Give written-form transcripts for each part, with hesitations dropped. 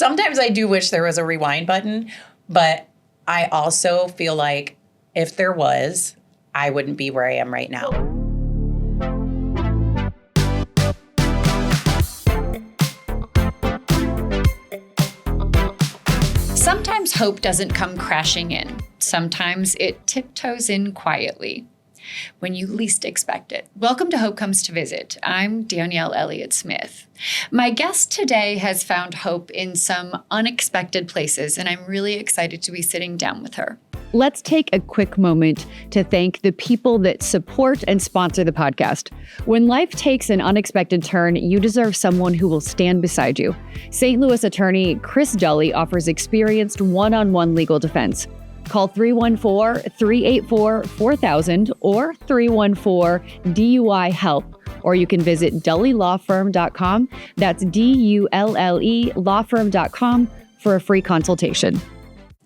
Sometimes I do wish there was a rewind button, but I also feel like if there was, I wouldn't be where I am right now. Sometimes hope doesn't come crashing in. Sometimes it tiptoes in quietly when you least expect it. Welcome to Hope Comes to Visit. I'm Danielle Elliott-Smith. My guest today has found hope in some unexpected places, and I'm really excited to be sitting down with her. Let's take a quick moment to thank the people that support and sponsor the podcast. When life takes an unexpected turn, you deserve someone who will stand beside you. St. Louis attorney Chris Dully offers experienced one-on-one legal defense. Call 314-384-4000 or 314-DUI-HELP, or you can visit dullylawfirm.com. That's D-U-L-L-E lawfirm.com for a free consultation.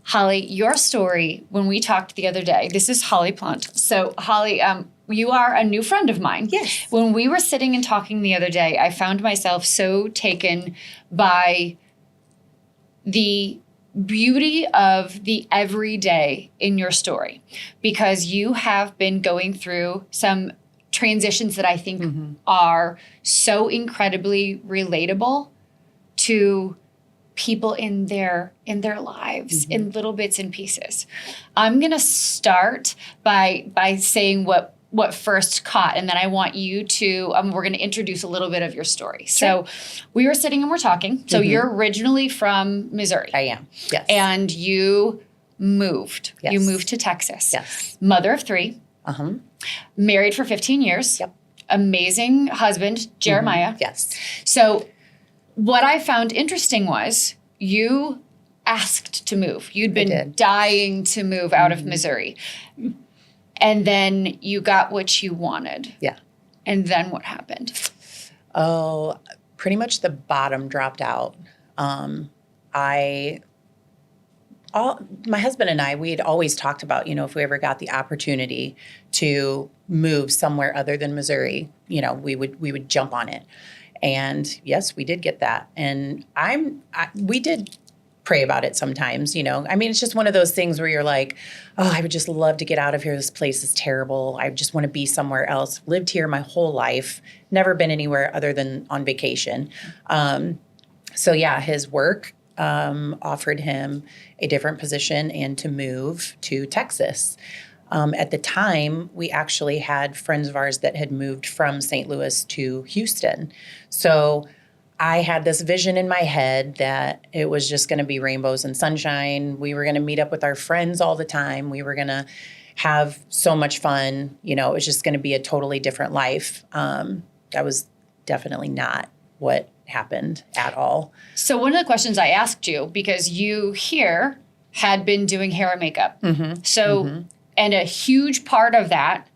Holly, your story, when we talked the other day, this is Holly Plont. So Holly, you are a new friend of mine. Yes. When we were sitting and talking the other day, I found myself so taken by the beauty of the everyday in your story, because you have been going through some transitions that I think are so incredibly relatable to people in their lives in little bits and pieces. I'm going to start by saying what first caught, and then I want you to, we're going to introduce a little bit of your story. Sure. So we were sitting and we're talking. So you're originally from Missouri. I am, yes. And you moved. Yes. You moved to Texas. Yes. Mother of three. Married for 15 years. Yep. Amazing husband, Jeremiah. Yes. So what I found interesting was you asked to move. You'd been dying to move out of Missouri. And then you got what you wanted. Yeah. And then what happened? Oh, pretty much the bottom dropped out. My husband and I, we had always talked about, if we ever got the opportunity to move somewhere other than Missouri, we would jump on it. And yes, we did get that. And we did pray about it sometimes, it's just one of those things where you're like, oh, I would just love to get out of here. This place is terrible. I just want to be somewhere else. Lived here my whole life. Never been anywhere other than on vacation. So yeah, his work offered him a different position and to move to Texas. At the time, we actually had friends of ours that had moved from St. Louis to Houston. So I had this vision in my head that it was just going to be rainbows and sunshine. We were going to meet up with our friends all the time. We were going to have so much fun. It was just going to be a totally different life. That was definitely not what happened at all. So one of the questions I asked you, because you here had been doing hair and makeup. And a huge part of that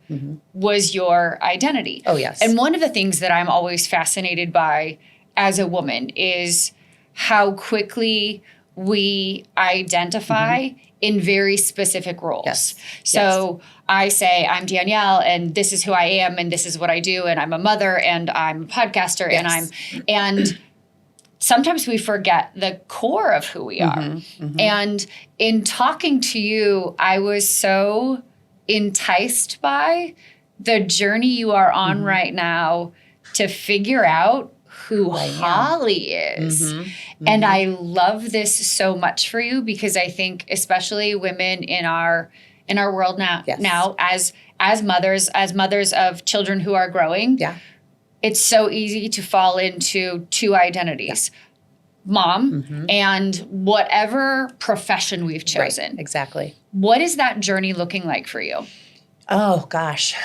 was your identity. Oh, yes. And one of the things that I'm always fascinated by as a woman is how quickly we identify in very specific roles. Yes. So I say, I'm Danielle, and this is who I am, and this is what I do, and I'm a mother, and I'm a podcaster, and sometimes we forget the core of who we are. And in talking to you, I was so enticed by the journey you are on right now to figure out who Holly is. And I love this so much for you, because I think especially women in our world now as mothers of children who are growing, it's so easy to fall into two identities. Mom and whatever profession we've chosen. Right, exactly. What is that journey looking like for you? Oh, gosh.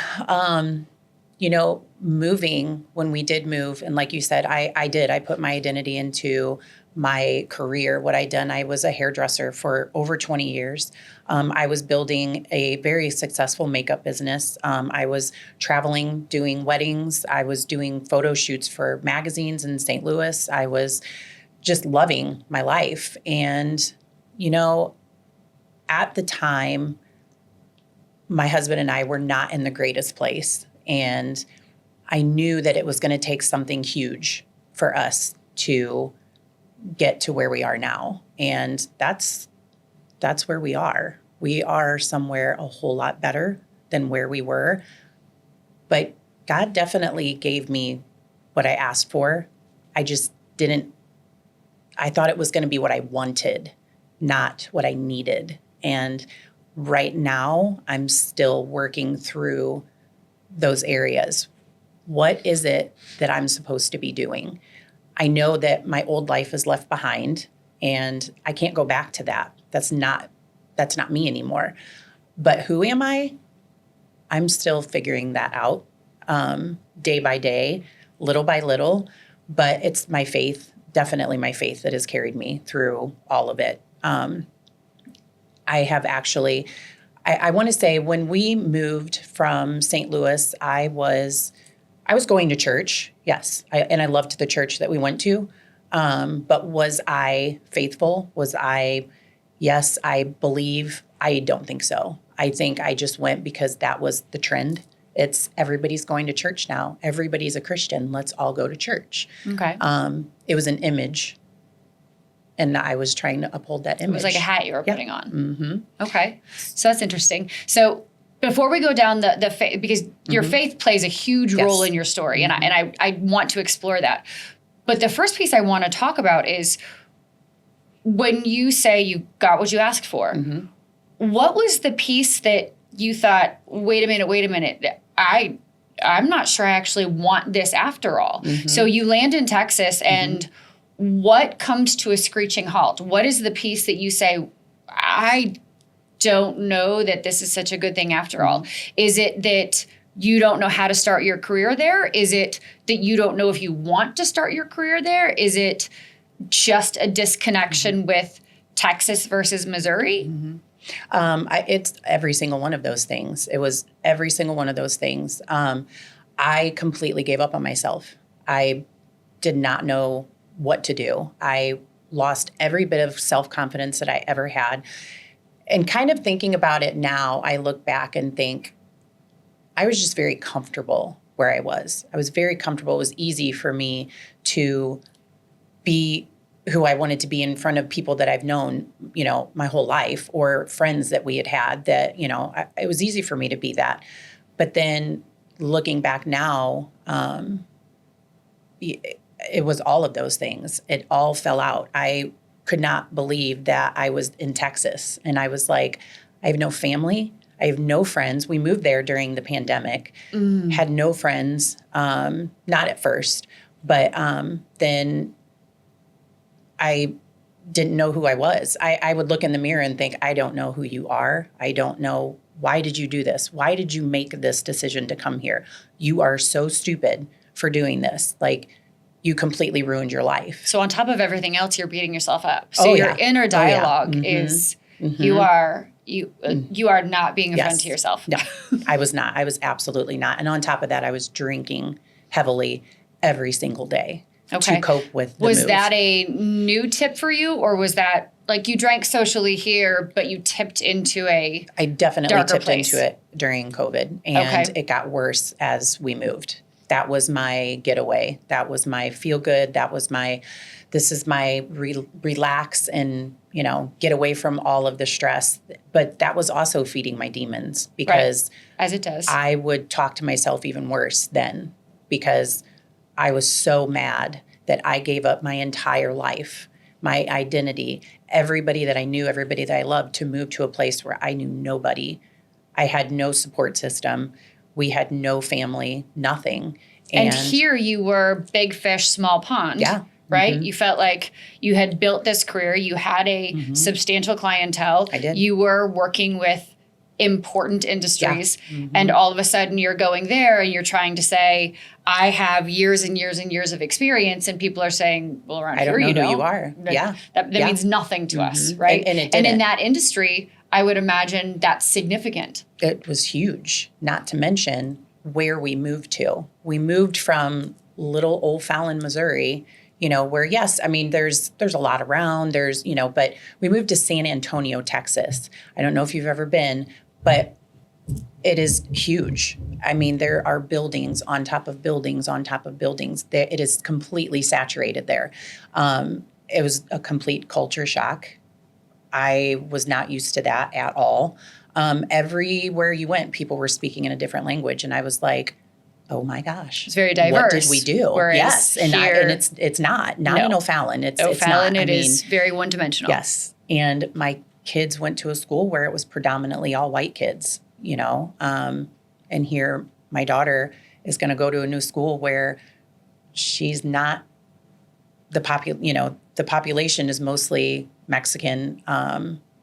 Moving, when we did move, and like you said, I put my identity into my career. What I'd done, I was a hairdresser for over 20 years. I was building a very successful makeup business. I was traveling, doing weddings. I was doing photo shoots for magazines in St. Louis. I was just loving my life. And, at the time, my husband and I were not in the greatest place. And I knew that it was going to take something huge for us to get to where we are now. And that's where we are. We are somewhere a whole lot better than where we were. But God definitely gave me what I asked for. I just didn't, I thought it was going to be what I wanted, not what I needed. And right now, I'm still working through those areas. What is it that I'm supposed to be doing? I know that my old life is left behind and I can't go back to that. That's not me anymore. But who am I? I'm still figuring that out day by day, little by little. But it's my faith, definitely my faith, that has carried me through all of it. I have actually, I want to say when we moved from St. Louis, I was going to church, yes, and I loved the church that we went to. But was I faithful? Yes, I believe. I don't think so. I think I just went because that was the trend. It's everybody's going to church now. Everybody's a Christian. Let's all go to church. Okay. It was an image, and I was trying to uphold that image. It was like a hat you were putting on. Mm-hmm. Okay. So that's interesting. So before we go down the faith, because your faith plays a huge role in your story, and I want to explore that. But the first piece I want to talk about is when you say you got what you asked for, what was the piece that you thought, wait a minute, I'm not sure I actually want this after all. So you land in Texas, and what comes to a screeching halt? What is the piece that you say, I don't know that this is such a good thing after all? Is it that you don't know how to start your career there? Is it that you don't know if you want to start your career there? Is it just a disconnection with Texas versus Missouri? It's every single one of those things. It was every single one of those things. I completely gave up on myself. I did not know what to do. I lost every bit of self-confidence that I ever had. And kind of thinking about it now, I look back and think I was just very comfortable where I was. I was very comfortable. It was easy for me to be who I wanted to be in front of people that I've known, my whole life, or friends that we had that, it was easy for me to be that. But then looking back now, it was all of those things. It all fell out. I could not believe that I was in Texas. And I was like, I have no family. I have no friends. We moved there during the pandemic, had no friends, not at first, but then I didn't know who I was. I would look in the mirror and think, I don't know who you are. I don't know. Why did you do this? Why did you make this decision to come here? You are so stupid for doing this. Like, you completely ruined your life. So on top of everything else, you're beating yourself up. So your inner dialogue is you are not being a friend to yourself. No, I was not. I was absolutely not. And on top of that, I was drinking heavily every single day to cope with the move. That a new tip for you, or was that like you drank socially here, but you tipped into I definitely tipped into it during COVID, and it got worse as we moved. That was my getaway. That was my feel good. This is my relax and, get away from all of the stress. But that was also feeding my demons, because as it does, I would talk to myself even worse then, because I was so mad that I gave up my entire life, my identity, everybody that I knew, everybody that I loved, to move to a place where I knew nobody. I had no support system. We had no family, nothing. And here you were big fish, small pond. Yeah. Right? You felt like you had built this career. You had a substantial clientele. I did. You were working with important industries. And all of a sudden you're going there and you're trying to say, I have years and years and years of experience. And people are saying, well, around here you don't. I don't know who you are. That means nothing to us, right? And it didn't. And in that industry, I would imagine that's significant. It was huge, not to mention where we moved to. We moved from little old Fallon, Missouri, where, yes, I mean, there's a lot around, but we moved to San Antonio, Texas. I don't know if you've ever been, but it is huge. I mean, there are buildings on top of buildings on top of buildings. It is completely saturated there. it was a complete culture shock. I was not used to that at all. Everywhere you went, people were speaking in a different language, and I was like, "Oh my gosh, it's very diverse. What did we do?" Whereas yes, and it's not in O'Fallon. It's O'Fallon. It is very one dimensional. Yes, and my kids went to a school where it was predominantly all white kids. And here my daughter is going to go to a new school where she's not the population is mostly Mexican,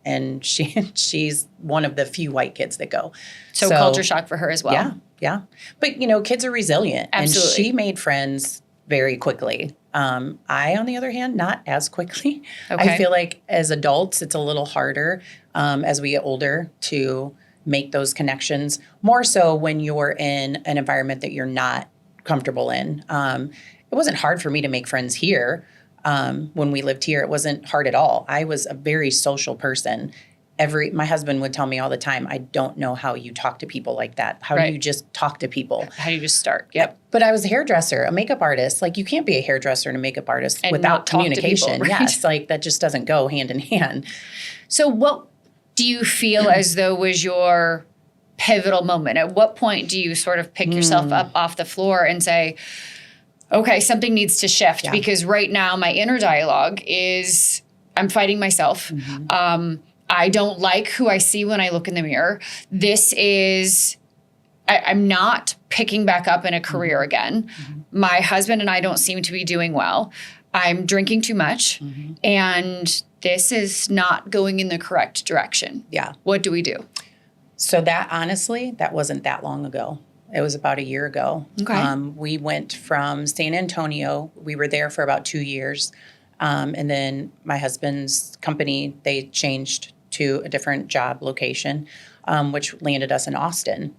and she's one of the few white kids that go. So culture shock for her as well. Yeah. But kids are resilient, Absolutely. and she made friends very quickly. I, on the other hand, not as quickly. Okay. I feel like as adults, it's a little harder as we get older to make those connections. More so when you're in an environment that you're not comfortable in. It wasn't hard for me to make friends here. When we lived here, it wasn't hard at all. I was a very social person. My husband would tell me all the time, I don't know how you talk to people like that. How do you just talk to people? How do you just start? Yep. But I was a hairdresser, a makeup artist. Like, you can't be a hairdresser and a makeup artist and without communication. People, right? Yes, like that just doesn't go hand in hand. So what do you feel as though was your pivotal moment? At what point do you sort of pick yourself up off the floor and say, okay, something needs to shift? Yeah. Because right now my inner dialogue is I'm fighting myself. I don't like who I see when I look in the mirror. I'm not picking back up in a career again. My husband and I don't seem to be doing well. I'm drinking too much, and this is not going in the correct direction. Yeah. What do we do? So that, honestly, that wasn't that long ago. It was about a year ago. Okay. We went from San Antonio. We were there for about 2 years. And then my husband's company, they changed to a different job location, which landed us in Austin.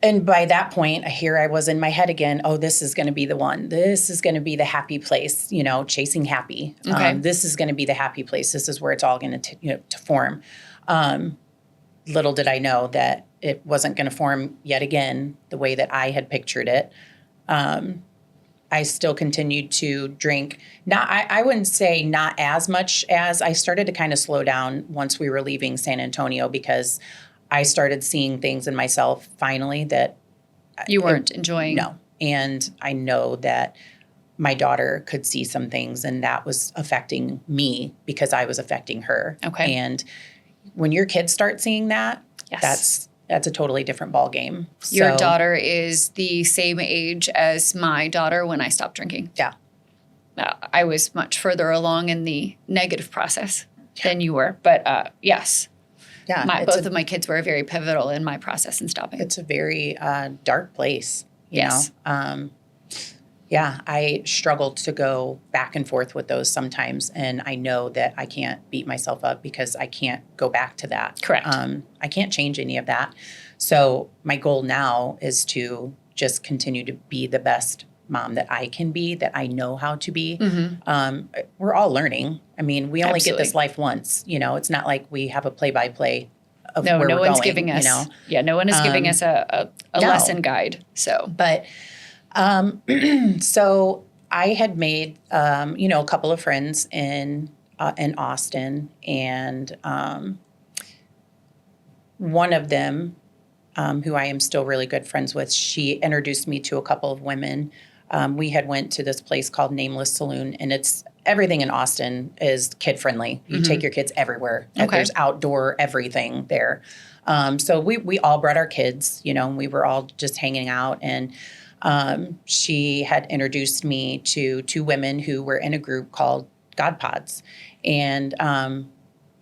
And by that point, here I was in my head again, oh, this is going to be the one. This is going to be the happy place, chasing happy. Okay. This is going to be the happy place. This is where it's all going to form. Little did I know that it wasn't going to form yet again the way that I had pictured it. I still continued to drink. I wouldn't say not as much as I started to kind of slow down once we were leaving San Antonio, because I started seeing things in myself finally that you weren't enjoying. No. And I know that my daughter could see some things, and that was affecting me because I was affecting her. Okay. And when your kids start seeing that, yes, that's a totally different ball game. Your daughter is the same age as my daughter when I stopped drinking. Yeah. I was much further along in the negative process than you were. But yes. Yeah. Both of my kids were very pivotal in my process in stopping. It's a very dark place. You yes. know? I struggled to go back and forth with those sometimes, and I know that I can't beat myself up because I can't go back to that. Correct. I can't change any of that. So my goal now is to just continue to be the best mom that I can be, that I know how to be. We're all learning. I mean, we only get this life once. It's not like we have a play-by-play of where we're going. No one's giving us. Yeah, no one is giving us a lesson guide. So, but. So I had made, a couple of friends in Austin, and one of them, who I am still really good friends with, she introduced me to a couple of women. We had went to this place called Nameless Saloon, and everything in Austin is kid friendly. You take your kids everywhere. Okay. There's outdoor everything there. So we all brought our kids, and we were all just hanging out, and she had introduced me to two women who were in a group called God Pods. And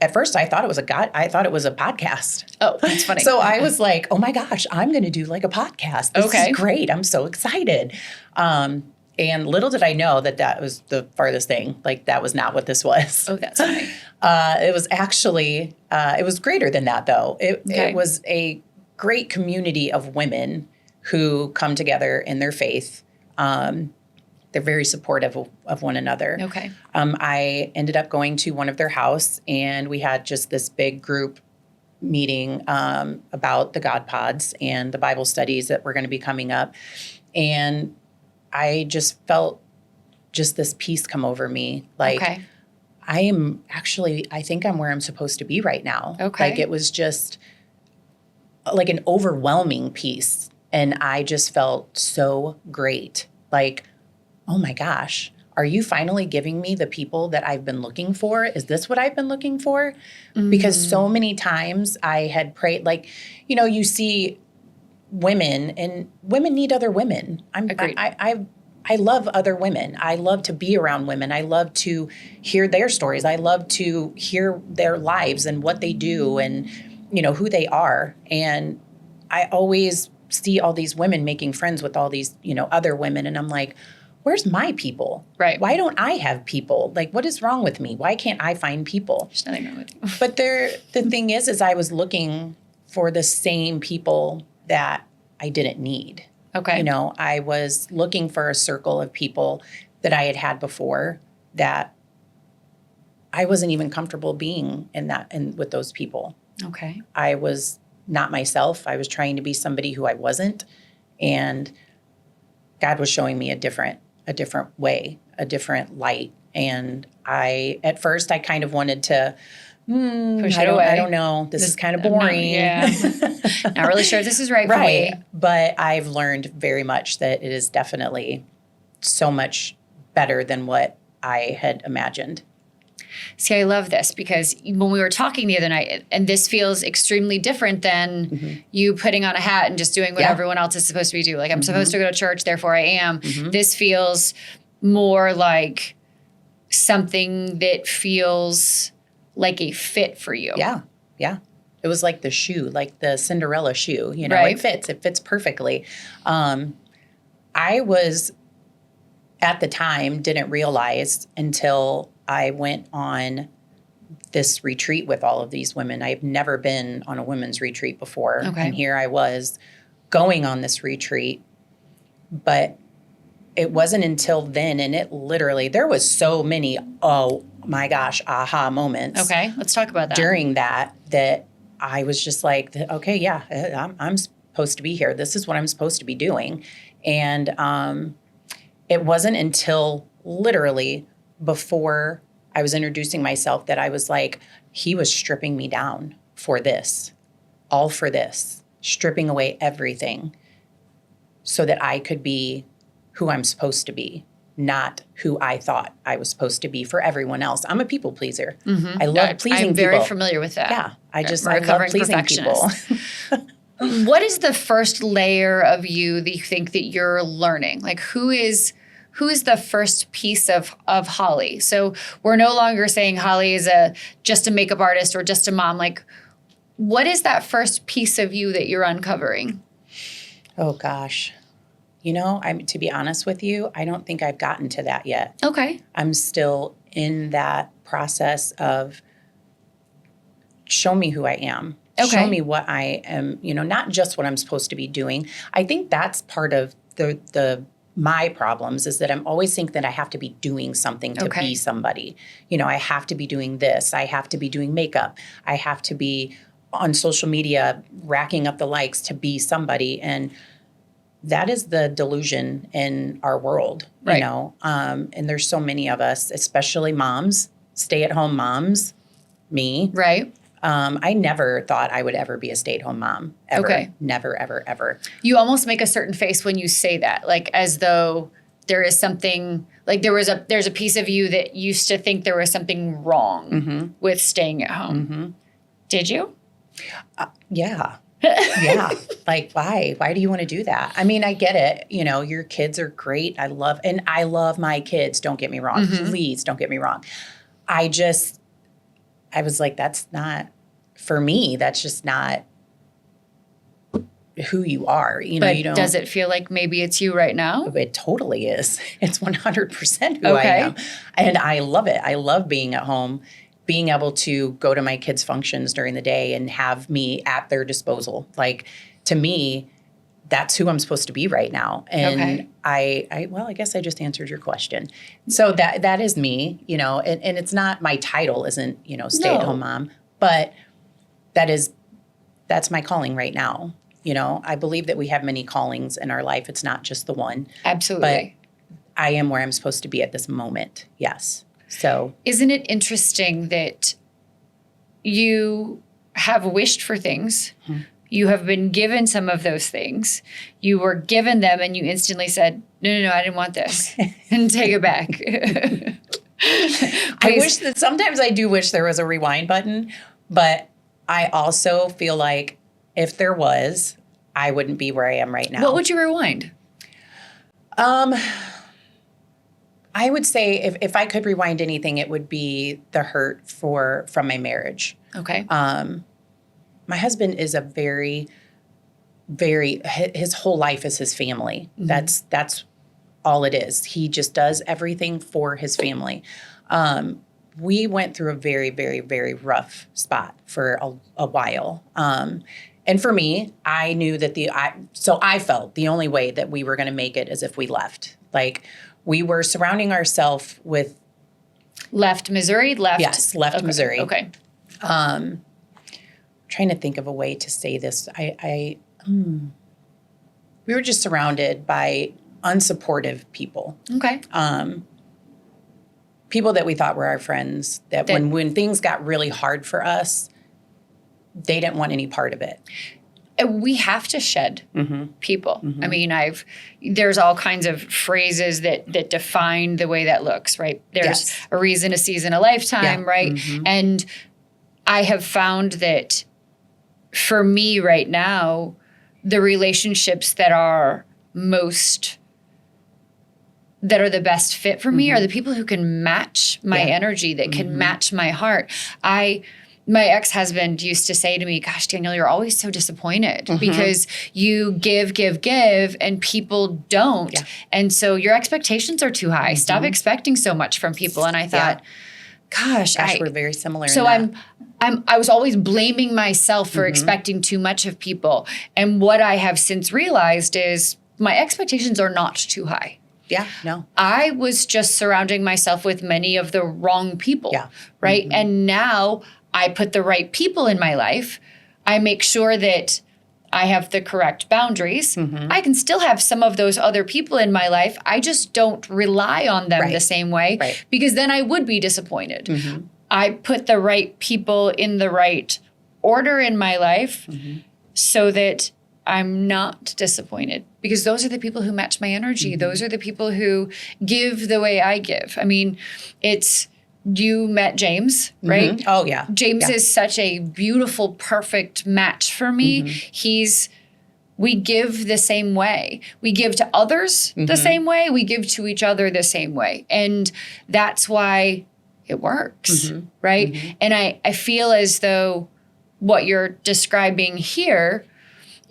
at first I thought it was a podcast. Oh, that's funny. So I was like, oh my gosh, I'm going to do like a podcast. This is great. I'm so excited. And little did I know that was the farthest thing. Like, that was not what this was. Oh, that's funny. It was actually, it was greater than that though. It was a great community of women who come together in their faith. They're very supportive of one another. Okay. I ended up going to one of their house, and we had just this big group meeting about the God Pods and the Bible studies that were going to be coming up. And I just felt just this peace come over me. Like, Okay. I think I'm where I'm supposed to be right now. Okay. Like, it was just like an overwhelming peace. And I just felt so great. Like, oh my gosh, are you finally giving me the people that I've been looking for? Is this what I've been looking for? Because so many times I had prayed, like, you see women, and women need other women. Agreed. I love other women. I love to be around women. I love to hear their stories. I love to hear their lives and what they do and, who they are. And I always see all these women making friends with all these, other women. And I'm like, where's my people? Right. Why don't I have people? Like, what is wrong with me? Why can't I find people? There's nothing wrong with you. But the thing is I was looking for the same people that I didn't need. Okay. I was looking for a circle of people that I had before that I wasn't even comfortable being with those people. Okay. I was not myself. I was trying to be somebody who I wasn't. And God was showing me a different way, a different light. And at first I kind of wanted to push it away. I don't know. This is kind of boring. Not really sure if this is right for me. But I've learned very much that it is definitely so much better than what I had imagined. See, I love this because when we were talking the other night, and this feels extremely different than you putting on a hat and just doing what everyone else is supposed to be doing. Like, I'm supposed to go to church, therefore I am. This feels more like something that feels like a fit for you. Yeah. It was like the shoe, like the Cinderella shoe, Right. It fits perfectly. I was, at the time, didn't realize until I went on this retreat with all of these women. I've never been on a women's retreat before. Okay. And here I was going on this retreat, but it wasn't until then, and it literally, there was so many, oh my gosh, aha moments. Okay, let's talk about that. During that I was just like, okay, yeah, I'm supposed to be here. This is what I'm supposed to be doing. And it wasn't until literally before I was introducing myself that I was like, he was stripping me down for this, all for this, stripping away everything so that I could be who I'm supposed to be, not who I thought I was supposed to be for everyone else. I'm a people pleaser. I love pleasing people. I'm very familiar with that. Yeah, I love pleasing people. What is the first layer of you that you think that you're learning? Like, who is the first piece of Holly? So we're no longer saying Holly is just a makeup artist or just a mom. Like, what is that first piece of you that you're uncovering? Oh gosh. To be honest with you, I don't think I've gotten to that yet. Okay. I'm still in that process of show me who I am. Okay. Show me what I am, not just what I'm supposed to be doing. I think that's part of my problems is that I'm always think that I have to be doing something to be somebody. I have to be doing this. I have to be doing makeup. I have to be on social media racking up the likes to be somebody. And that is the delusion in our world, right. And there's so many of us, especially moms, stay-at-home moms, me. Right. I never thought I would ever be a stay-at-home mom, ever. Okay. Never, ever, ever. You almost make a certain face when you say that, like as though there is something, like there's a piece of you that used to think there was something wrong with staying at home. Did you? Yeah. Yeah. Like, why? Why do you want to do that? I mean, I get it. Your kids are great. I love my kids. Don't get me wrong. Please don't get me wrong. I was like, that's not, for me, that's just not who you are. But does it feel like maybe it's you right now? It totally is. It's 100% who I am. And I love it. I love being at home, being able to go to my kids' functions during the day and have me at their disposal. Like, to me, that's who I'm supposed to be right now. And I guess I just answered your question. So that is me, and it's not, my title isn't, stay-at-home mom, but that's my calling right now. I believe that we have many callings in our life. It's not just the one. Absolutely. I am where I'm supposed to be at this moment. Yes. So isn't it interesting that you have wished for things? Mm-hmm. You have been given some of those things. You were given them and you instantly said, no, I didn't want this. And take it back. I wish that sometimes I do wish there was a rewind button, but I also feel like if there was, I wouldn't be where I am right now. What would you rewind? I would say if I could rewind anything, it would be the hurt from my marriage. Okay. My husband is a very, his whole life is his family. Mm-hmm. That's all it is. He just does everything for his family. We went through a very, very, very rough spot for a while. And for me, I knew that I felt the only way that we were going to make it is if we left. Like, we were surrounding ourselves with... Left Missouri? Yes, left okay. Missouri. Okay. Trying to think of a way to say this. We were just surrounded by unsupportive people. Okay. People that we thought were our friends, that when things got really hard for us, they didn't want any part of it. We have to shed people. Mm-hmm. I mean, there's all kinds of phrases that define the way that looks, right? There's a reason, a season, a lifetime, right? Mm-hmm. And I have found that for me right now, the relationships that are the best fit for me are the people who can match my energy, that can match my heart. My ex-husband used to say to me, gosh, Danielle, you're always so disappointed because you give, and people don't. Yeah. And so your expectations are too high. Stop expecting so much from people. And I thought, gosh, we're very similar. So I was always blaming myself for expecting too much of people. And what I have since realized is my expectations are not too high. Yeah, no. I was just surrounding myself with many of the wrong people. Yeah. Right. Mm-hmm. And now I put the right people in my life. I make sure that I have the correct boundaries. Mm-hmm. I can still have some of those other people in my life. I just don't rely on them the same way because then I would be disappointed. Mm-hmm. I put the right people in the right order in my life so that I'm not disappointed because those are the people who match my energy. Mm-hmm. Those are the people who give the way I give. I mean, you met James, right? Mm-hmm. Oh, yeah. James is such a beautiful, perfect match for me. Mm-hmm. We give the same way. We give to others the same way. We give to each other the same way. And that's why it works, right? Mm-hmm. And I feel as though what you're describing here,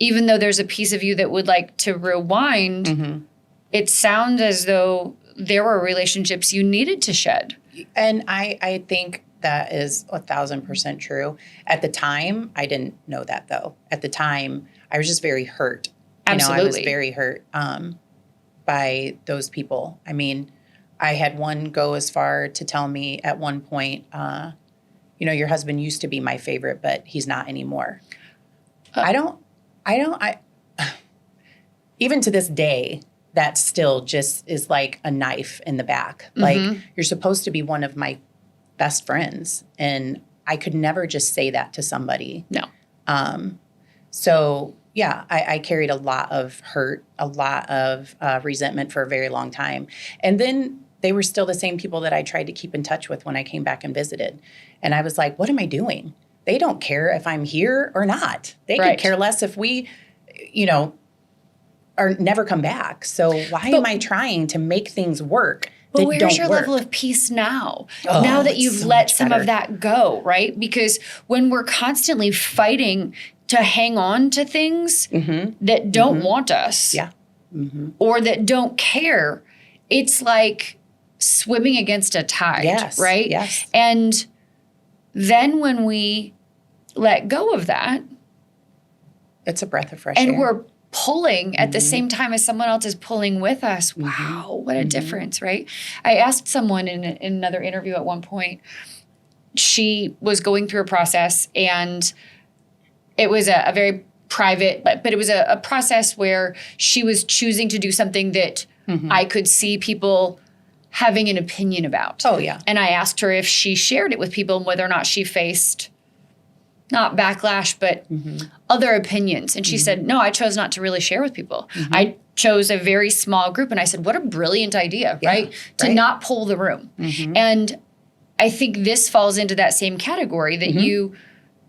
even though there's a piece of you that would like to rewind, it sounds as though there were relationships you needed to shed. And I think that is 1,000% true. At the time, I didn't know that, though. At the time, I was just very hurt. Absolutely. I was very hurt by those people. I mean, I had one go as far to tell me at one point, your husband used to be my favorite, but he's not anymore. Even to this day, that still just is like a knife in the back. Like, you're supposed to be one of my best friends. And I could never just say that to somebody. No. So, yeah, I carried a lot of hurt, a lot of resentment for a very long time. And then they were still the same people that I tried to keep in touch with when I came back and visited. And I was like, what am I doing? They don't care if I'm here or not. They could care less if we, or never come back. So why am I trying to make things work? But where's your level of peace now? Now that you've let some of that go, right? Because when we're constantly fighting to hang on to things that don't want us or that don't care, it's like swimming against a tide, right? Yes. And then when we let go of that, it's a breath of fresh air. And we're pulling at the same time as someone else is pulling with us. Wow, what a difference, right? I asked someone in another interview at one point, she was going through a process and it was a very private, but it was a process where she was choosing to do something that I could see people having an opinion about. Oh, yeah. And I asked her if she shared it with people and whether or not she faced not backlash, but other opinions. And she said, no, I chose not to really share with people. I chose a very small group. And I said, what a brilliant idea, right? To not pull the room. And I think this falls into that same category that you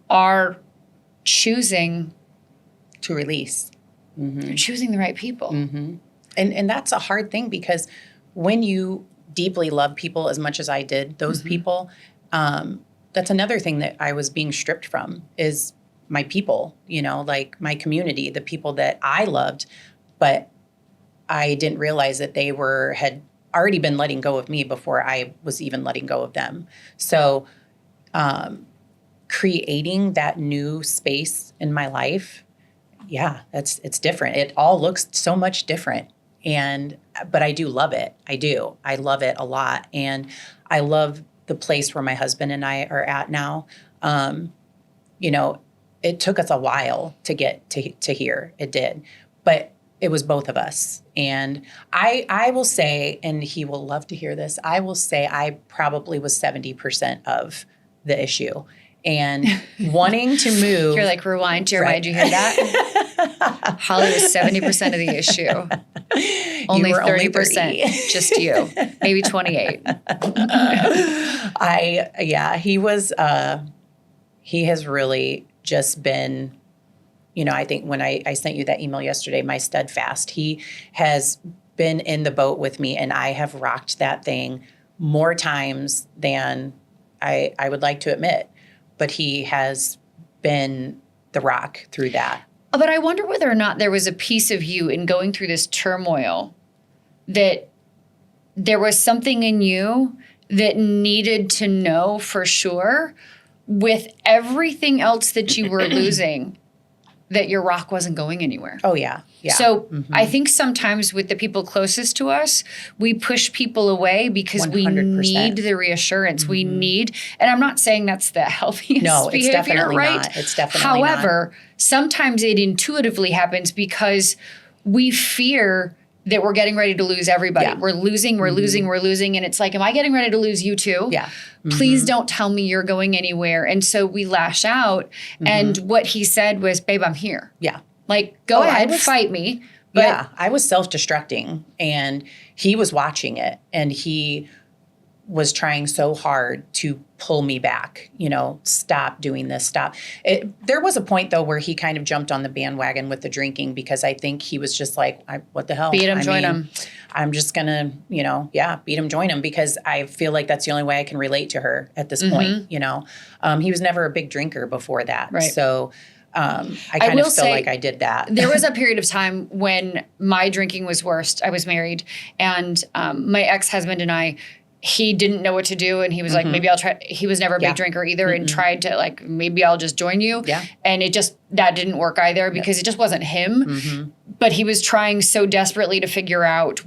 are choosing to release. You're choosing the right people. And that's a hard thing, because when you deeply love people as much as I did, those people, that's another thing that I was being stripped from, is my people, like my community, the people that I loved, but I didn't realize that they had already been letting go of me before I was even letting go of them. So creating that new space in my life, it's different. It all looks so much different. But I do love it. I do. I love it a lot. And I love the place where my husband and I are at now. It took us a while to get to here. It did. But it was both of us. And I will say, and he will love to hear this, I will say I probably was 70% of the issue. And wanting to move. You're like, rewind, Jeremiah, did you hear that? Holly was 70% of the issue. Only 30%, just you. Maybe 28. He has really just been, I think when I sent you that email yesterday, my steadfast, he has been in the boat with me, and I have rocked that thing more times than I would like to admit. But he has been the rock through that. But I wonder whether or not there was a piece of you in going through this turmoil that there was something in you that needed to know for sure, with everything else that you were losing, that your rock wasn't going anywhere. Oh, yeah. Yeah. So I think sometimes with the people closest to us, we push people away because 100%. We need the reassurance. We need, and I'm not saying that's the healthiest no, it's behavior, definitely right? not. It's definitely However, sometimes it intuitively happens because we fear that we're getting ready to lose everybody. Yeah. We're losing. And it's like, am I getting ready to lose you too? Yeah. Please don't tell me you're going anywhere. And so we lash out. And what he said was, babe, I'm here. Yeah. Like, go ahead, fight me. But I was self-destructing, and he was watching it, and he was trying so hard to pull me back, stop doing this, stop. There was a point, though, where he kind of jumped on the bandwagon with the drinking, because I think he was just like, what the hell? Beat him, join him. I'm just going to, beat him, join him, because I feel like that's the only way I can relate to her at this point, He was never a big drinker before that. Right. So I kind of feel like I did that. There was a period of time when my drinking was worst. I was married, and my ex-husband and I, he didn't know what to do, and he was like, maybe I'll try. He was never a big drinker either, and tried to like, maybe I'll just join you. Yeah. And that didn't work either, because it just wasn't him. But he was trying so desperately to figure out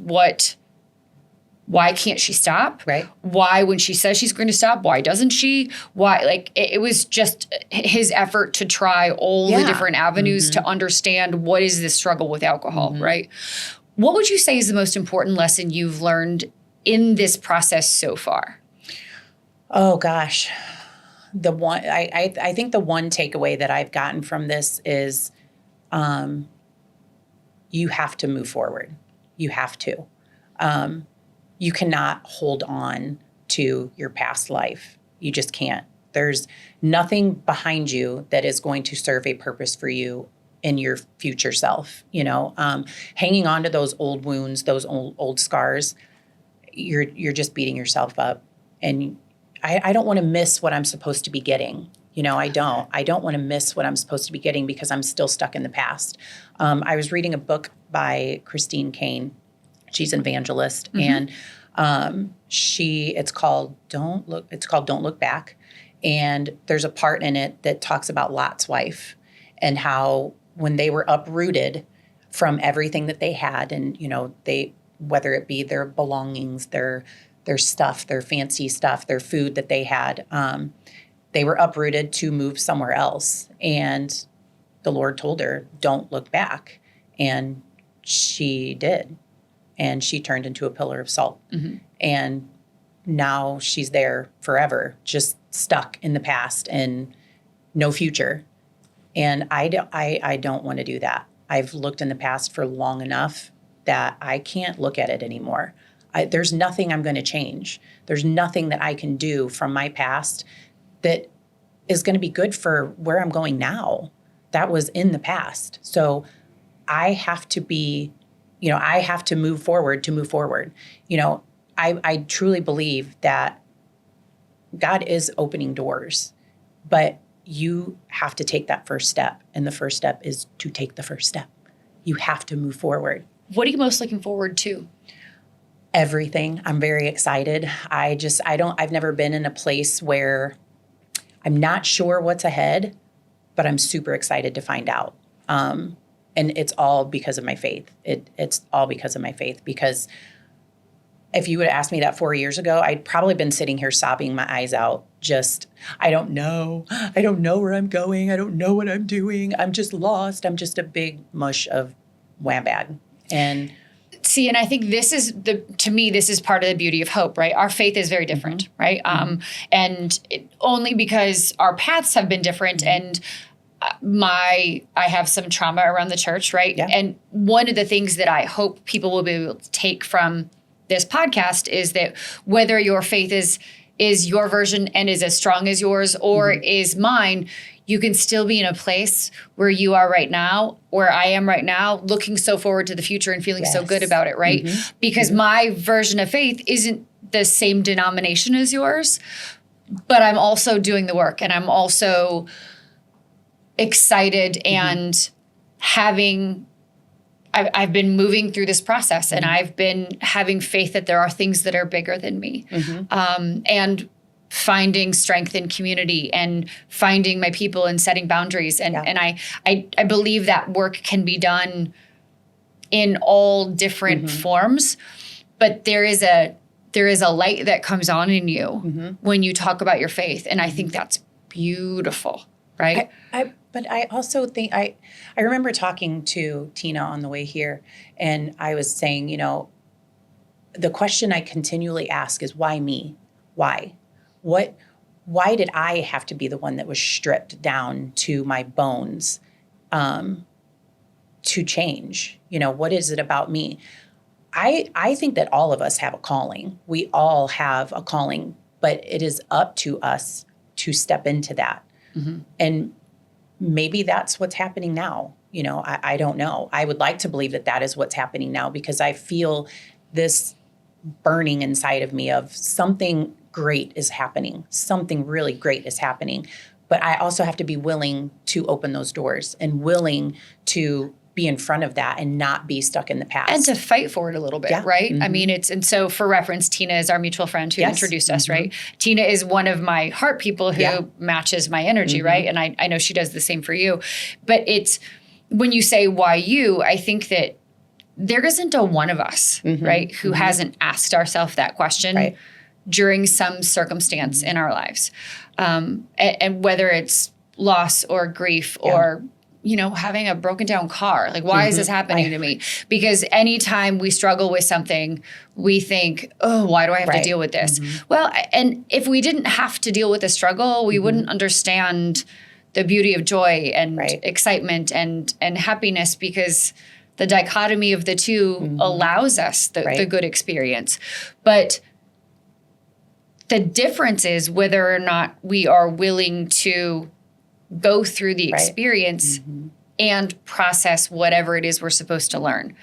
why can't she stop? Right. Why, when she says she's going to stop, why doesn't she? Why? Like, it was just his effort to try all the different avenues to understand what is this struggle with alcohol, right? What would you say is the most important lesson you've learned in this process so far? Oh, gosh. I think the one takeaway that I've gotten from this is you have to move forward. You have to. You cannot hold on to your past life. You just can't. There's nothing behind you that is going to serve a purpose for you in your future self. Hanging on to those old wounds, those old scars, you're just beating yourself up. And I don't want to miss what I'm supposed to be getting. I don't want to miss what I'm supposed to be getting, because I'm still stuck in the past. I was reading a book by Christine Kane. She's an evangelist, and it's called Don't Look Back. And there's a part in it that talks about Lot's wife, and how when they were uprooted from everything that they had, and whether it be their belongings, their stuff, their fancy stuff, their food that they had, they were uprooted to move somewhere else. And the Lord told her, don't look back. And she did. and she turned into a pillar of salt. And now she's there forever, just stuck in the past and no future. And I don't want to do that. I've looked in the past for long enough that I can't look at it anymore. There's nothing I'm going to change. There's nothing that I can do from my past that is going to be good for where I'm going now. That was in the past. So I have to be, I have to move forward to move forward. I truly believe that God is opening doors, but you have to take that first step. And the first step is to take the first step. You have to move forward. What are you most looking forward to? Everything. I'm very excited. I've never been in a place where I'm not sure what's ahead, but I'm super excited to find out. And it's all because of my faith. It's all because of my faith, because if you would have asked me that 4 years ago, I'd probably been sitting here sobbing my eyes out. I don't know. I don't know where I'm going. I don't know what I'm doing. I'm just lost. I'm just a big mush of wham bag. And see, and I think to me, this is part of the beauty of hope, right? Our faith is very different, right? And only because our paths have been different, and I have some trauma around the church, right? Yeah. And one of the things that I hope people will be able to take from this podcast is that whether your faith is your version and is as strong as yours or is mine, you can still be in a place where you are right now, where I am right now, looking so forward to the future and feeling so good about it, right? Because my version of faith isn't the same denomination as yours, but I'm also doing the work, and I'm also excited and I've been moving through this process, and I've been having faith that there are things that are bigger than me, and finding strength in community and finding my people and setting boundaries. And I believe that work can be done in all different forms, but there is a light that comes on in you when you talk about your faith. And I think that's beautiful, right? But I also think I remember talking to Tina on the way here, and I was saying, the question I continually ask is, why me? Why? Why did I have to be the one that was stripped down to my bones to change? What is it about me? I think that all of us have a calling. We all have a calling, but it is up to us to step into that. And maybe that's what's happening now. I don't know. I would like to believe that is what's happening now, because I feel this burning inside of me of something great is happening. Something really great is happening. But I also have to be willing to open those doors and willing to be in front of that and not be stuck in the past. And to fight for it a little bit, right? I mean, and so for reference, Tina is our mutual friend who introduced us, right? Tina is one of my heart people who matches my energy, right? And I know she does the same for you. But it's, when you say why you, I think that there isn't a one of us, right, who hasn't asked ourselves that question during some circumstance in our lives. And whether it's loss or grief or having a broken down car. Like, why is this happening to me? Because anytime we struggle with something, we think, oh, why do I have to deal with this? Well, and if we didn't have to deal with the struggle, we wouldn't understand the beauty of joy and excitement and happiness, because the dichotomy of the two allows us the good experience. But the difference is whether or not we are willing to go through the experience and process whatever it is we're supposed to learn.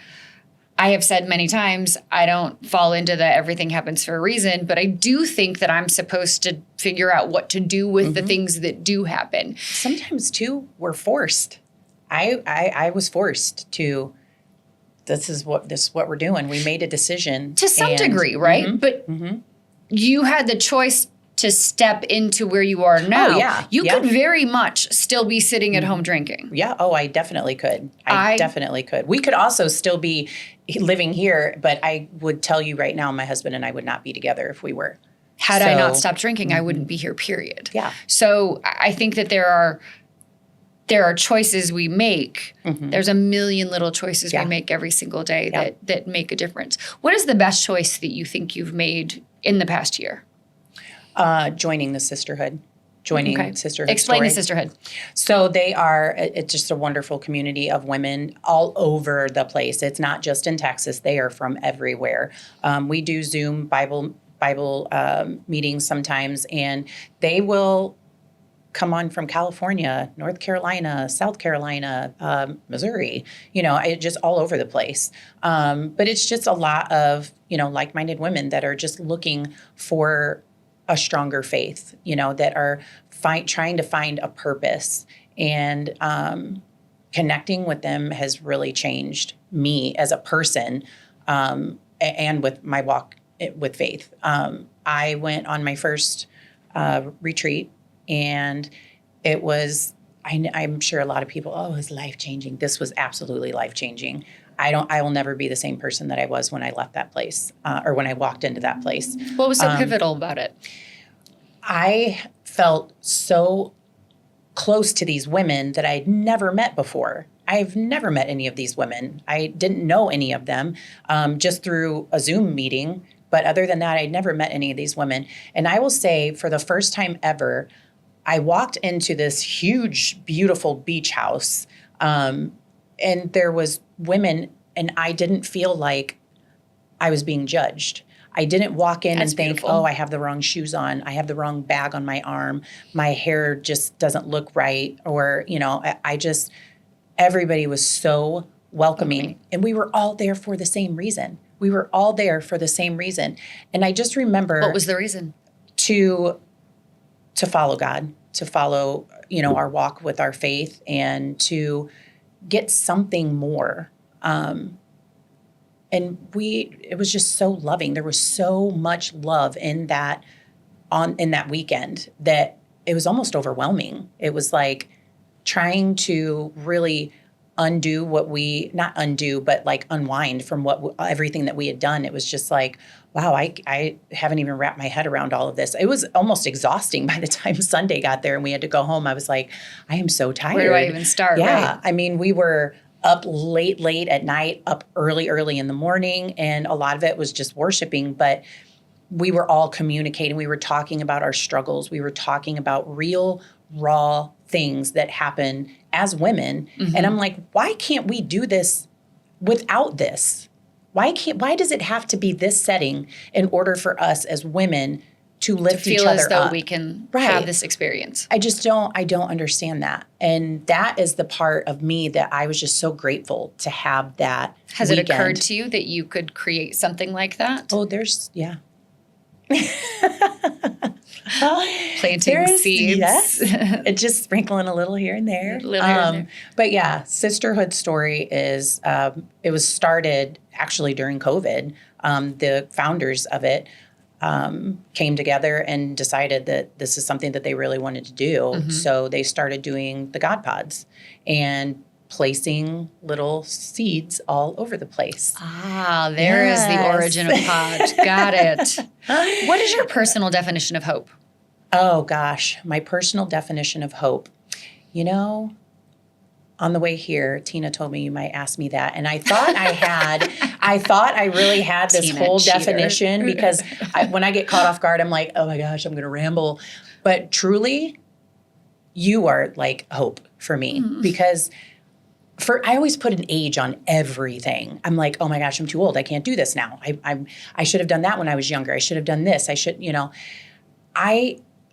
I have said many times, I don't fall into the everything happens for a reason, but I do think that I'm supposed to figure out what to do with the things that do happen. Sometimes too, we're forced. I was forced to, this is what we're doing. We made a decision. To some degree, right? But you had the choice to step into where you are now. Oh, yeah. You could very much still be sitting at home drinking. Yeah. Oh, I definitely could. I definitely could. We could also still be living here, but I would tell you right now, my husband and I would not be together if we were. Had I not stopped drinking, I wouldn't be here, period. Yeah. So I think that there are there are choices we make. There's a million little choices we make every single day that make a difference. What is the best choice that you think you've made in the past year? Joining the sisterhood. Sisterhood. Explain Story. the sisterhood. So it's just a wonderful community of women all over the place. It's not just in Texas. They are from everywhere. We do Zoom Bible meetings sometimes, and they will come on from California, North Carolina, South Carolina, Missouri, just all over the place. But it's just a lot of, like-minded women that are just looking for a stronger faith, that are trying to find a purpose. And connecting with them has really changed me as a person, and with my walk with faith. I went on my first retreat, and it was, I'm sure a lot of people, it was life-changing. This was absolutely life-changing. I will never be the same person that I was when I left that place, or when I walked into that place. What was so pivotal about it? I felt so close to these women that I'd never met before. I've never met any of these women. I didn't know any of them, just through a Zoom meeting. But other than that, I'd never met any of these women. And I will say, for the first time ever, I walked into this huge, beautiful beach house, and there was women, and I didn't feel like I was being judged. I didn't walk in and think, I have the wrong shoes on. I have the wrong bag on my arm. My hair just doesn't look right. Or, everybody was so welcoming. Okay. And we were all there for the same reason. And I just remember. What was the reason? To follow God, to follow, our walk with our faith, and to get something more. And it was just so loving. There was so much love in that weekend that it was almost overwhelming. It was like trying to really unwind from everything that we had done. It was just like, wow, I haven't even wrapped my head around all of this. It was almost exhausting by the time Sunday got there and we had to go home. I was like, I am so tired. Where do I even start? Yeah. Right? I mean, we were up late at night, up early in the morning. And a lot of it was just worshiping, but we were all communicating. We were talking about our struggles. We were talking about real, raw things that happen as women. And I'm like, why can't we do this without this? Why does it have to be this setting in order for us as women to lift each other up? To feel as though we can have this experience. I don't understand that. And that is the part of me that I was just so grateful to have that Has weekend. It occurred to you that you could create something like that? Oh, yeah. Planting seeds. Yes. It's just sprinkling a little here and there. But yeah, Sisterhood Story is, it was started actually during COVID. The founders of it came together and decided that this is something that they really wanted to do. So they started doing the God Pods and placing little seeds all over the place. There is the origin of pod. Got it. What is your personal definition of hope? Oh, gosh. My personal definition of hope. On the way here, Tina told me you might ask me that. And I thought I really had this Tina, whole cheater. Definition because when I get caught off guard, I'm like, oh my gosh, I'm going to ramble. But truly, you are like hope for me because I always put an age on everything. I'm like, oh my gosh, I'm too old. I can't do this now. I should have done that when I was younger. I should have done this.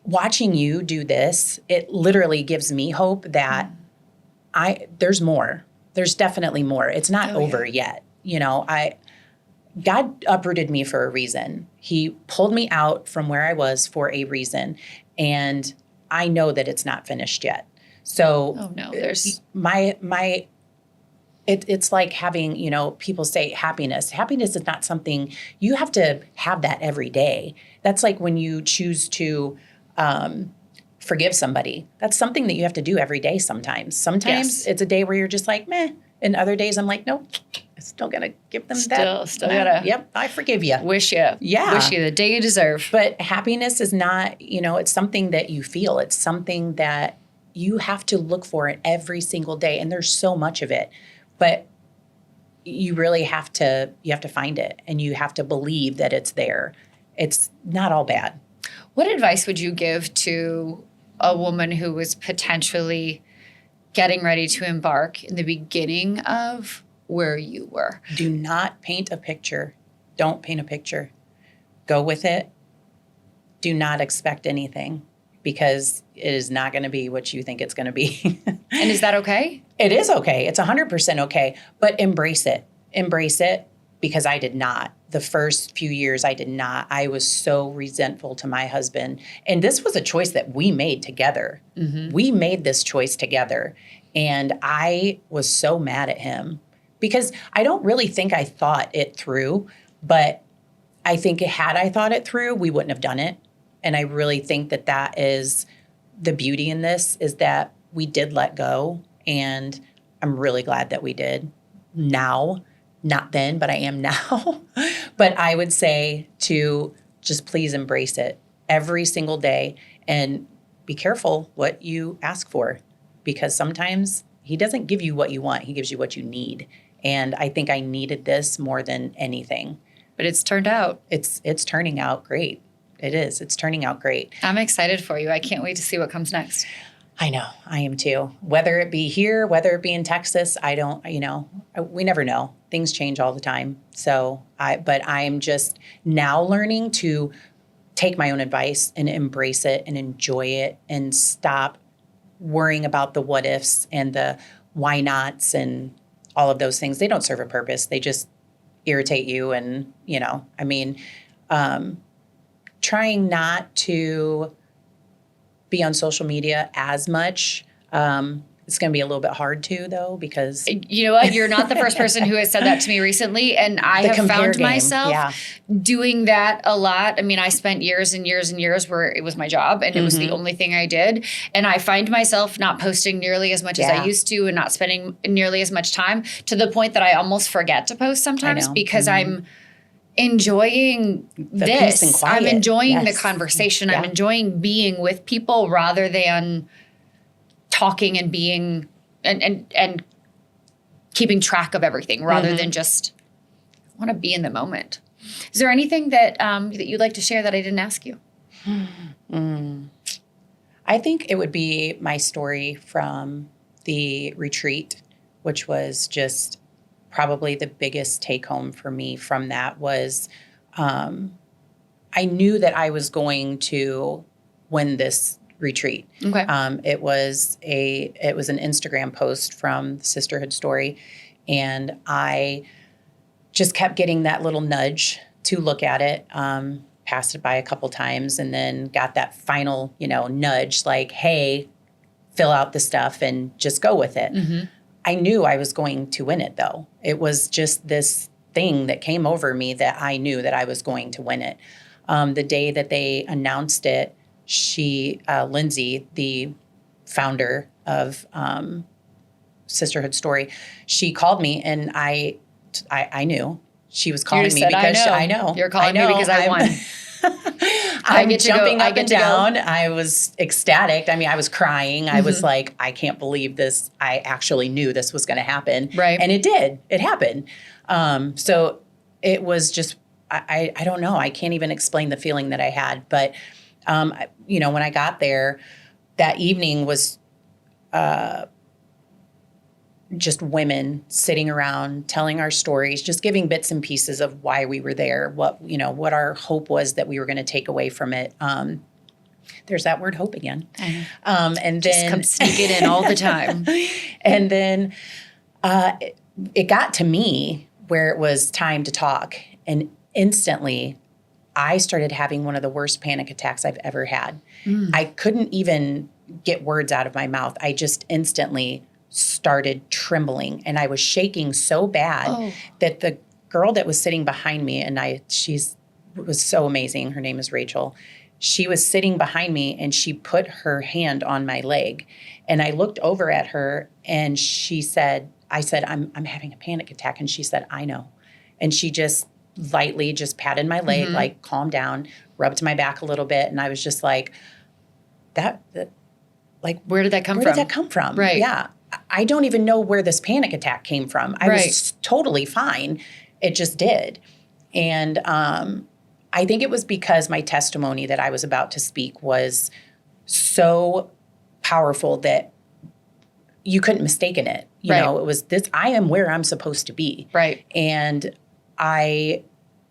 Watching you do this, it literally gives me hope that there's more. There's definitely more. It's not over yet. God uprooted me for a reason. He pulled me out from where I was for a reason. And I know that it's not finished yet. So there's it's like having, people say happiness. Happiness is not something you have to have that every day. That's like when you choose to forgive somebody. That's something that you have to do every day sometimes. Sometimes it's a day where you're just like, meh. And other days I'm like, nope, I'm still going to give them that. Still gotta. Yep, I forgive you. Wish you the day you deserve. But happiness is not, it's something that you feel. It's something that you have to look for it every single day. And there's so much of it, but you really have to find it, and you have to believe that it's there. It's not all bad. What advice would you give to a woman who was potentially getting ready to embark in the beginning of where you were? Do not paint a picture. Don't paint a picture. Go with it. Do not expect anything, because it is not going to be what you think it's going to be. And is that okay? It is okay. It's 100% okay, but embrace it. Embrace it, because I did not. The first few years, I did not. I was so resentful to my husband. And this was a choice that we made together. Mm-hmm. We made this choice together. And I was so mad at him, because I don't really think I thought it through, but I think had I thought it through, we wouldn't have done it. And I really think that that is the beauty in this, is that we did let go. And I'm really glad that we did now. Not then, but I am now. But I would say to just please embrace it every single day, and be careful what you ask for, because sometimes he doesn't give you what you want. He gives you what you need. And I think I needed this more than anything. But it's turned out. It's turning out great. It is. It's turning out great. I'm excited for you. I can't wait to see what comes next. I know. I am too. Whether it be here, whether it be in Texas, we never know. Things change all the time. But I am just now learning to take my own advice and embrace it and enjoy it, and stop worrying about the what ifs and the why nots and all of those things. They don't serve a purpose. They just irritate you. And, trying not to be on social media as much. It's going to be a little bit hard too, though, because you know what? You're not the first person who has said that to me recently, and I have found myself doing that a lot. I mean, I spent years and years and years where it was my job, and it was the only thing I did, and I find myself not posting nearly as much as I used to, and not spending nearly as much time, to the point that I almost forget to post sometimes, because I'm enjoying this. Peace and quiet. I'm enjoying the conversation. I'm enjoying being with people rather than talking and being and keeping track of everything, rather than just want to be in the moment. Is there anything that that you'd like to share that I didn't ask you? I think it would be my story from the retreat, which was just probably the biggest take home for me from that. Was I knew that I was going to win this retreat. Okay. It was an Instagram post from the Sisterhood Story, and I just kept getting that little nudge to look at it. Passed it by a couple times, and then got that final, nudge, like, hey, fill out the stuff and just go with it. Mm-hmm. I knew I was going to win it, though. It was just this thing that came over me that I knew that I was going to win it. The day that they announced it, Lindsay, the founder of Sisterhood Story, she called me, and I knew she was calling me because I know. You're calling me because I won. I'm jumping up and down. I was ecstatic. I mean, I was crying. I was like, I can't believe this. I actually knew this was going to happen. Right. And it did. It happened. So it was just, I don't know. I can't even explain the feeling that I had. But, when I got there, that evening was just women sitting around telling our stories, just giving bits and pieces of why we were there, what our hope was that we were going to take away from it. There's that word hope again. And just then come sneak it in all the time. And then it got to me where it was time to talk. And instantly I started having one of the worst panic attacks I've ever had. I couldn't even get words out of my mouth. I just instantly started trembling, and I was shaking so bad that the girl that was sitting behind me, and she was so amazing. Her name is Rachel. She was sitting behind me, and she put her hand on my leg, and I looked over at her, and I said, I'm having a panic attack. And she said, I know. And she just lightly just patted my leg, like, calm down, rubbed my back a little bit. And I was just like, that like, where did that come from? Where did that come from? Right. Yeah. I don't even know where this panic attack came from. I was totally fine. It just did. And I think it was because my testimony that I was about to speak was so powerful that you couldn't mistaken it. You know, it was this, I am where I'm supposed to be. Right. And I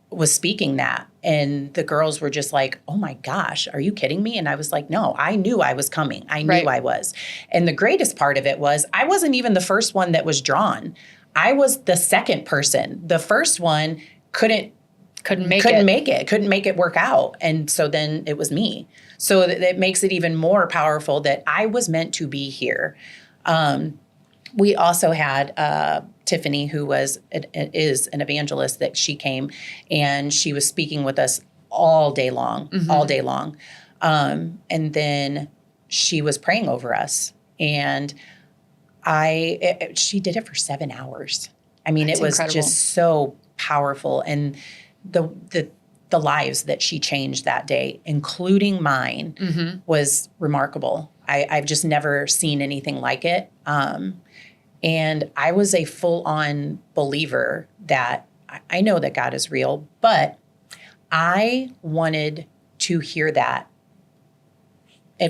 was speaking that, and the girls were just like, oh my gosh, are you kidding me? And I was like, no, I knew I was coming. I knew I was. And the greatest part of it was I wasn't even the first one that was drawn. I was the second person. The first one couldn't make it work out. And so then it was me. So that makes it even more powerful that I was meant to be here. We also had Tiffany, who is an evangelist, that she came and she was speaking with us all day long. And then she was praying over us, and she did it for 7 hours. I mean, it was incredible. Just so powerful. And the lives that she changed that day, including mine, was remarkable. I've just never seen anything like it. And I was a full-on believer that I know that God is real, but I wanted to hear that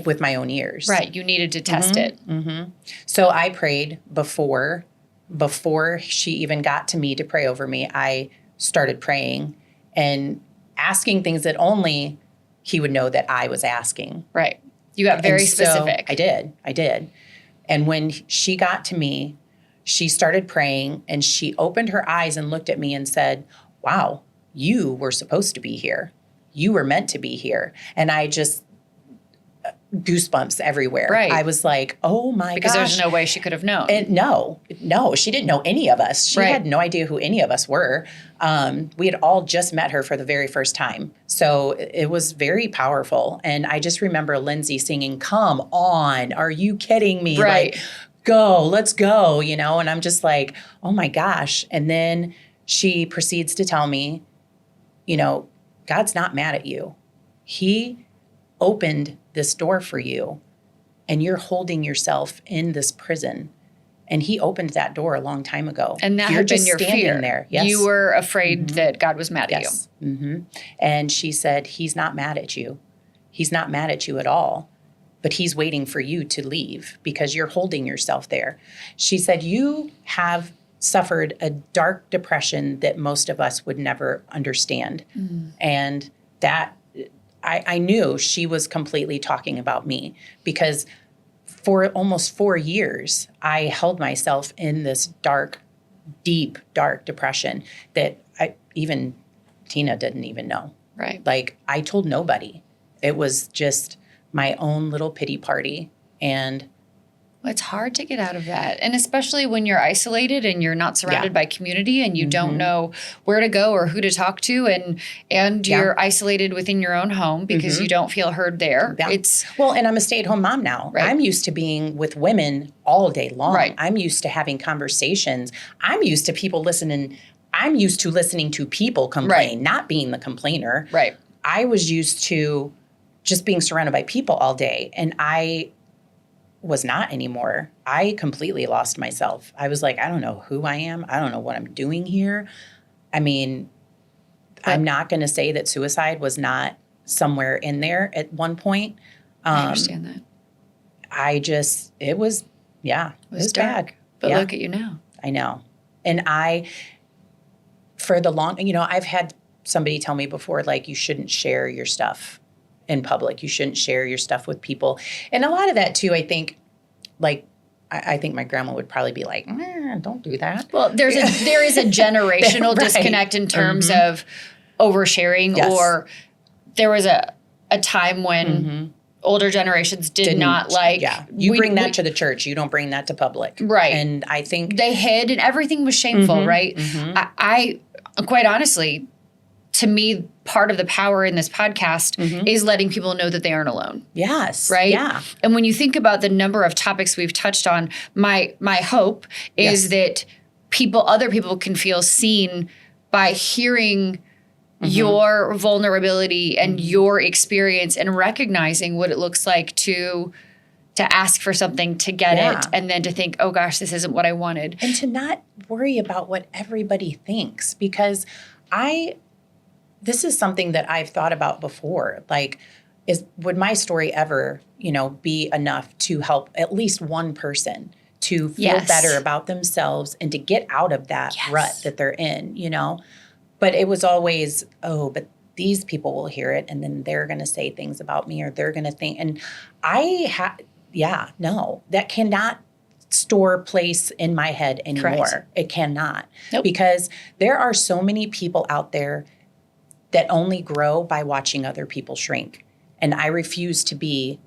with my own ears. Right. You needed to test it. So I prayed before she even got to me to pray over me. I started praying and asking things that only he would know that I was asking. Right. You got very specific. I did. And when she got to me, she started praying, and she opened her eyes and looked at me and said, wow, you were supposed to be here. You were meant to be here. And I just, goosebumps everywhere. Right. I was like, oh my gosh. Because there's no way she could have known. And no, she didn't know any of us. She had no idea who any of us were. We had all just met her for the very first time. So it was very powerful. And I just remember Lindsay singing, come on, are you kidding me? Right. Like, go, let's go, you know? And I'm just like, oh my gosh. And then she proceeds to tell me, you know, God's not mad at you. He opened this door for you, and you're holding yourself in this prison. And he opened that door a long time ago. And that had been your fear. There. Yes. You were afraid that God was mad at you. And she said, he's not mad at you. He's not mad at you at all. But he's waiting for you to leave because you're holding yourself there. She said, you have suffered a dark depression that most of us would never understand. And that I knew she was completely talking about me, because for almost 4 years, I held myself in this deep, dark depression that even Tina didn't even know. Right. Like, I told nobody. It was just my own little pity party. And it's hard to get out of that. And especially when you're isolated and you're not surrounded by community, and you don't know where to go or who to talk to, and you're isolated within your own home because you don't feel heard there. Yeah. And I'm a stay-at-home mom now. Right. I'm used to being with women all day long. Right. I'm used to having conversations. I'm used to people listening. I'm used to listening to people complain, not being the complainer. Right. I was used to just being surrounded by people all day, and I was not anymore. I completely lost myself. I was like, I don't know who I am. I don't know what I'm doing here. I mean, I'm not going to say that suicide was not somewhere in there at one point. I understand that. It was dark, bad. But look at you now. I know. And I've had somebody tell me before, like, you shouldn't share your stuff in public. You shouldn't share your stuff with people. And a lot of that too, I think, like, I think my grandma would probably be like, don't do that. Well, there is a generational disconnect in terms of oversharing, or there was a time when older generations didn't like. Yeah, you bring that to the church. You don't bring that to public. Right. And I think they hid, and everything was shameful, right? I quite honestly, to me, part of the power in this podcast is letting people know that they aren't alone. Yes. Right? Yeah. And when you think about the number of topics we've touched on, my hope is that other people can feel seen by hearing your vulnerability and your experience, and recognizing what it looks like to to ask for something to get it, and then to think, oh gosh, this isn't what I wanted. And to not worry about what everybody thinks, because this is something that I've thought about before. Like, would my story ever, be enough to help at least one person to feel better about themselves and to get out of that rut that they're in, But it was always, but these people will hear it and then they're going to say things about me, or they're going to think. And that cannot store place in my head anymore. Correct. It cannot. Nope. Because there are so many people out there that only grow by watching other people shrink. And I refuse to be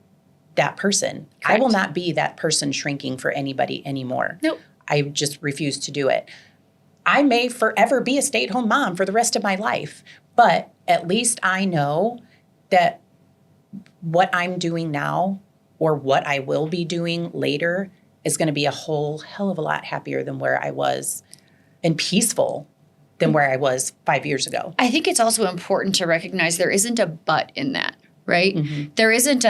that person. Correct. I will not be that person shrinking for anybody anymore. Nope. I just refuse to do it. I may forever be a stay-at-home mom for the rest of my life, but at least I know that what I'm doing now or what I will be doing later is going to be a whole hell of a lot happier than where I was, and peaceful than where I was 5 years ago. I think it's also important to recognize there isn't a but in that, right? Mm-hmm. There isn't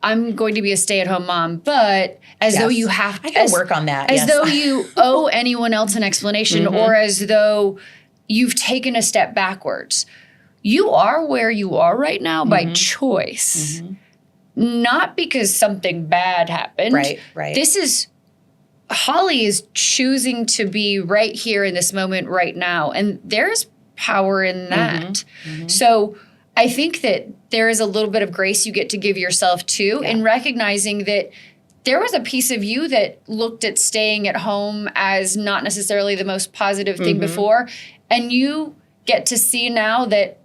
I'm going to be a stay-at-home mom, but though you have to. I can work on that. As though you owe anyone else an explanation, mm-hmm. or as though you've taken a step backwards. You are where you are right now mm-hmm. by choice, mm-hmm. not because something bad happened. Right. Holly is choosing to be right here in this moment right now. And there's power in that. Mm-hmm. Mm-hmm. So I think that there is a little bit of grace you get to give yourself too, in recognizing that there was a piece of you that looked at staying at home as not necessarily the most positive thing mm-hmm. before. And you get to see now that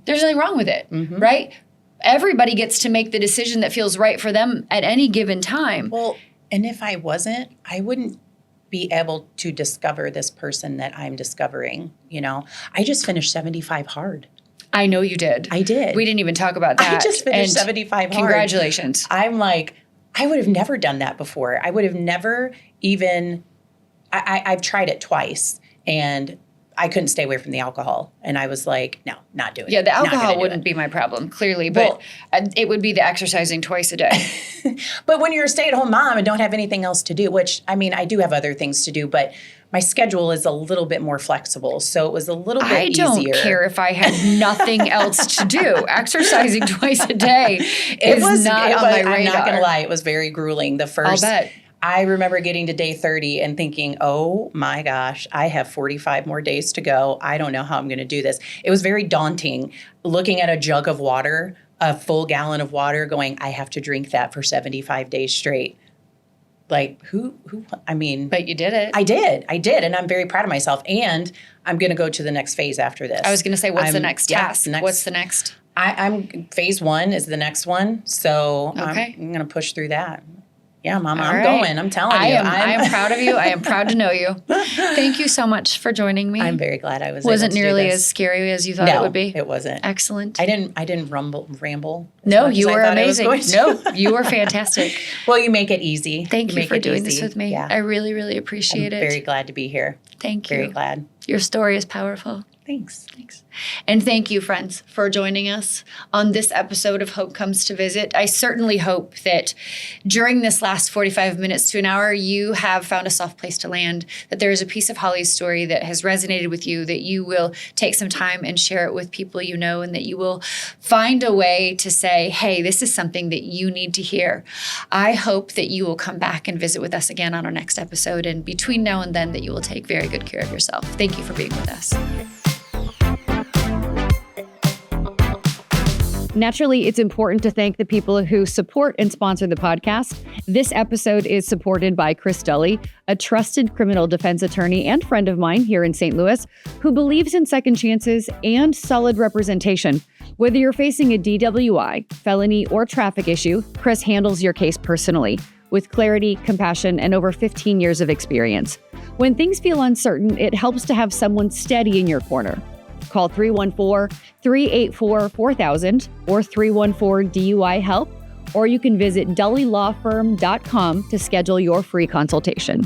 there's nothing wrong with it, mm-hmm. right? Everybody gets to make the decision that feels right for them at any given time. Well, and if I wasn't, I wouldn't be able to discover this person that I'm discovering, I just finished 75 hard. I know you did. I did. We didn't even talk about that. I just finished 75 hard. Congratulations. I'm like, I would have never done that before. I would have never even, I've tried it twice, and I couldn't stay away from the alcohol. And I was like, no, not doing it. Yeah, the alcohol wouldn't be my problem, clearly. But it would be the exercising twice a day. But when you're a stay-at-home mom and don't have anything else to do, which, I do have other things to do, but my schedule is a little bit more flexible. So it was a little bit easier. I don't care if I had nothing else to do. Exercising twice a day is not on my radar. I'm not going to lie. It was very grueling. I'll bet. I remember getting to day 30 and thinking, oh my gosh, I have 45 more days to go. I don't know how I'm going to do this. It was very daunting looking at a jug of water, a full gallon of water, going, I have to drink that for 75 days straight. Like, But you did it. I did. And I'm very proud of myself. And I'm going to go to the next phase after this. I was going to say, what's the next task? What's the next? I'm phase 1 is the next one. So I'm going to push through that. Yeah, Mama, I'm going. I'm telling you. I am proud of you. I am proud to know you. Thank you so much for joining me. I'm very glad I was Wasn't able to nearly do this. as scary as you thought it would be. It wasn't. Excellent. I didn't ramble. No, you were amazing. No, you were fantastic. Well, you make it easy. Thank you for doing this with me. Yeah. I really, really appreciate it. I'm very glad to be here. Thank you. Very glad. Your story is powerful. Thanks. And thank you, friends, for joining us on this episode of Hope Comes to Visit. I certainly hope that during this last 45 minutes to an hour, you have found a soft place to land, that there is a piece of Holly's story that has resonated with you, that you will take some time and share it with people you know, and that you will find a way to say, hey, this is something that you need to hear. I hope that you will come back and visit with us again on our next episode. And between now and then, that you will take very good care of yourself. Thank you for being with us. Naturally, it's important to thank the people who support and sponsor the podcast. This episode is supported by Chris Dully, a trusted criminal defense attorney and friend of mine here in St. Louis, who believes in second chances and solid representation. Whether you're facing a DWI, felony, or traffic issue, Chris handles your case personally, with clarity, compassion, and over 15 years of experience. When things feel uncertain, it helps to have someone steady in your corner. Call 314-384-4000 or 314-DUI-HELP, or you can visit dullylawfirm.com to schedule your free consultation.